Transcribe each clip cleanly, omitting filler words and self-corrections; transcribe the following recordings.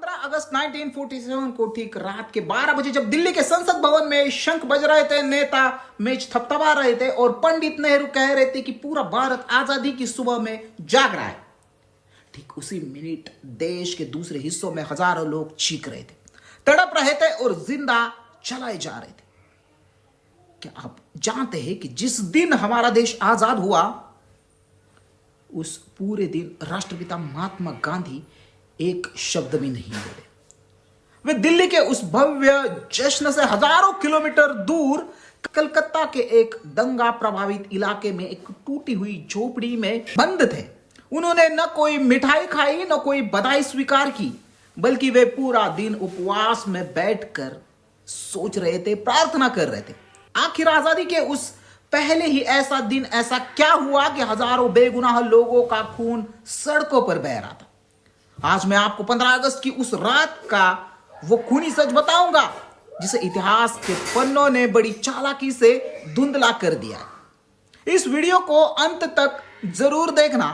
15 अगस्त 1947 को ठीक रात के 12 बजे जब दिल्ली के संसद भवन में शंख बज रहे थे, नेता मेज थपथपा रहे थे और पंडित नेहरू कह रहे थे कि पूरा भारत आजादी की सुबह में जाग रहा है, ठीक उसी मिनट देश के दूसरे हिस्सों में हजारों लोग चीख रहे थे, तड़प रहे थे और जिंदा चलाए जा रहे थे। क्या आप जानते हैं कि जिस दिन हमारा देश आजाद हुआ, उस पूरे दिन राष्ट्रपिता महात्मा गांधी एक शब्द भी नहीं बोले। वे दिल्ली के उस भव्य जश्न से हजारों किलोमीटर दूर कलकत्ता के एक दंगा प्रभावित इलाके में एक टूटी हुई झोपड़ी में बंद थे। उन्होंने न कोई मिठाई खाई, न कोई बधाई स्वीकार की, बल्कि वे पूरा दिन उपवास में बैठकर सोच रहे थे, प्रार्थना कर रहे थे। आखिर आजादी के उस पहले ही ऐसा दिन ऐसा क्या हुआ कि हजारों बेगुनाह लोगों का खून सड़कों पर बह रहा था। आज मैं आपको 15 अगस्त की उस रात का वो खूनी सच बताऊंगा जिसे इतिहास के पन्नों ने बड़ी चालाकी से धुंधला कर दिया है। इस वीडियो को अंत तक जरूर देखना,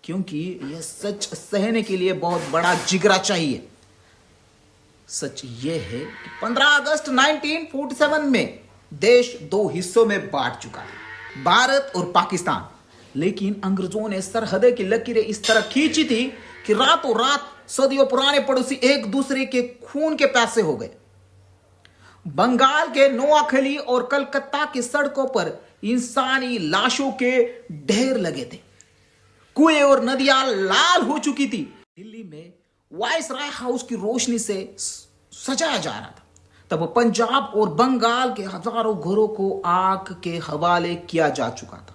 क्योंकि यह सच सहने के लिए बहुत बड़ा जिगरा चाहिए। सच यह है कि 15 अगस्त 1947 में देश दो हिस्सों में बांट चुका था, भारत और पाकिस्तान। लेकिन अंग्रेजों ने सरहद की लकीरें इस तरह खींची थी कि रातों रात सदियों पुराने पड़ोसी एक दूसरे के खून के प्यासे हो गए। बंगाल के नोआखली और कलकत्ता की सड़कों पर इंसानी लाशों के ढेर लगे थे। कुएं और नदियां लाल हो चुकी थी। दिल्ली में वायसराय हाउस की रोशनी से सजाया जा रहा था। तब पंजाब और बंगाल के हजारों घरों को आग के हवाले किया जा चुका था।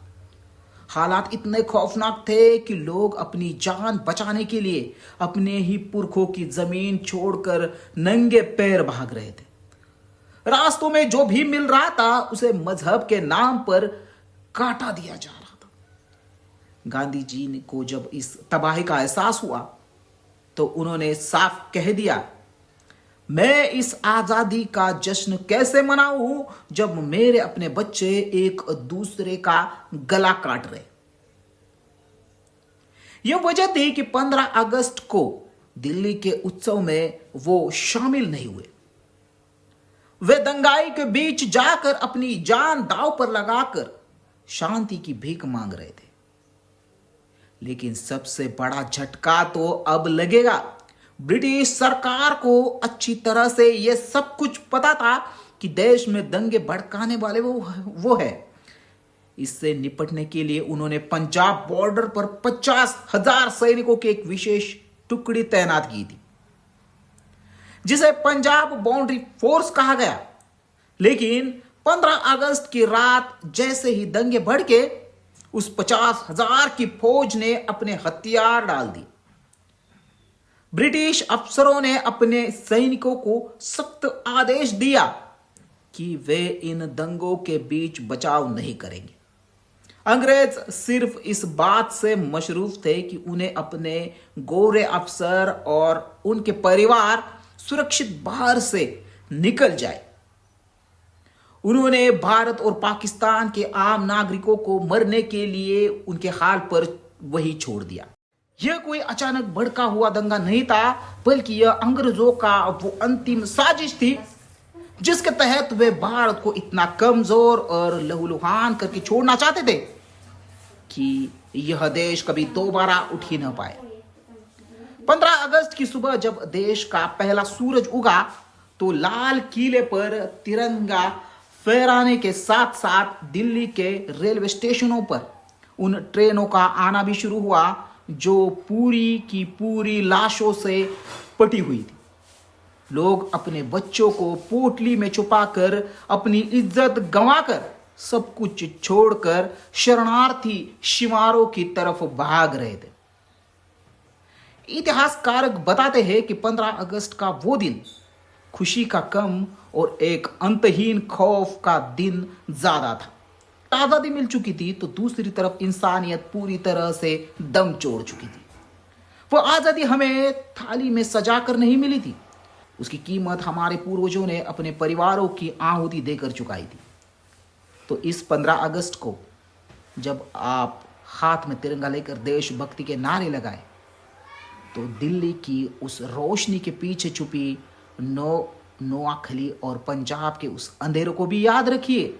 हालात इतने खौफनाक थे कि लोग अपनी जान बचाने के लिए अपने ही पुरखों की जमीन छोड़कर नंगे पैर भाग रहे थे। रास्तों में जो भी मिल रहा था उसे मजहब के नाम पर काटा दिया जा रहा था। गांधी जी को जब इस तबाही का एहसास हुआ तो उन्होंने साफ कह दिया, मैं इस आजादी का जश्न कैसे मनाऊं जब मेरे अपने बच्चे एक दूसरे का गला काट रहे। यह वजह थी कि 15 अगस्त को दिल्ली के उत्सव में वो शामिल नहीं हुए। वे दंगाई के बीच जाकर अपनी जान दांव पर लगाकर शांति की भीख मांग रहे थे। लेकिन सबसे बड़ा झटका तो अब लगेगा। ब्रिटिश सरकार को अच्छी तरह से यह सब कुछ पता था कि देश में दंगे भड़काने वाले वो है। इससे निपटने के लिए उन्होंने पंजाब बॉर्डर पर 50,000 सैनिकों की एक विशेष टुकड़ी तैनात की थी, जिसे पंजाब बाउंड्री फोर्स कहा गया। लेकिन 15 अगस्त की रात जैसे ही दंगे भड़के, उस 50,000 की फौज ने अपने हथियार डाल दिए। ब्रिटिश अफसरों ने अपने सैनिकों को सख्त आदेश दिया कि वे इन दंगों के बीच बचाव नहीं करेंगे। अंग्रेज सिर्फ इस बात से मशरूफ थे कि उन्हें अपने गोरे अफसर और उनके परिवार सुरक्षित बाहर से निकल जाए। उन्होंने भारत और पाकिस्तान के आम नागरिकों को मरने के लिए उनके हाल पर वही छोड़ दिया। यह कोई अचानक भड़का हुआ दंगा नहीं था, बल्कि यह अंग्रेजों का वो अंतिम साजिश थी जिसके तहत वे भारत को इतना कमजोर और लहूलुहान करके छोड़ना चाहते थे कि यह देश कभी दोबारा उठ ही न पाए। 15 अगस्त की सुबह जब देश का पहला सूरज उगा तो लाल किले पर तिरंगा फहराने के साथ साथ दिल्ली के रेलवे स्टेशनों पर उन ट्रेनों का आना भी शुरू हुआ जो पूरी की पूरी लाशों से पटी हुई थी। लोग अपने बच्चों को पोटली में छुपाकर, अपनी इज्जत गंवाकर, सब कुछ छोड़कर शरणार्थी शिवारों की तरफ भाग रहे थे। इतिहासकार बताते हैं कि 15 अगस्त का वो दिन खुशी का कम और एक अंतहीन खौफ का दिन ज्यादा था। आजादी मिल चुकी थी तो दूसरी तरफ इंसानियत पूरी तरह से दम तोड़ चुकी थी। वो आजादी हमें थाली में सजा कर नहीं मिली थी, उसकी कीमत हमारे पूर्वजों ने अपने परिवारों की आहुति देकर चुकाई थी। तो इस 15 अगस्त को जब आप हाथ में तिरंगा लेकर देशभक्ति के नारे लगाए तो दिल्ली की उस रोशनी के पीछे छुपी नोआखली और पंजाब के उस अंधेरों को भी याद रखिए।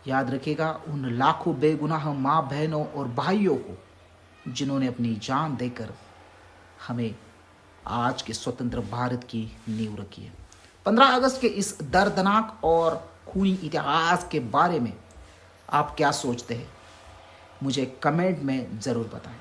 याद रखिएगा उन लाखों बेगुनाह माँ बहनों और भाइयों को जिन्होंने अपनी जान देकर हमें आज के स्वतंत्र भारत की नींव रखी है। 15 अगस्त के इस दर्दनाक और खूनी इतिहास के बारे में आप क्या सोचते हैं, मुझे कमेंट में ज़रूर बताएं।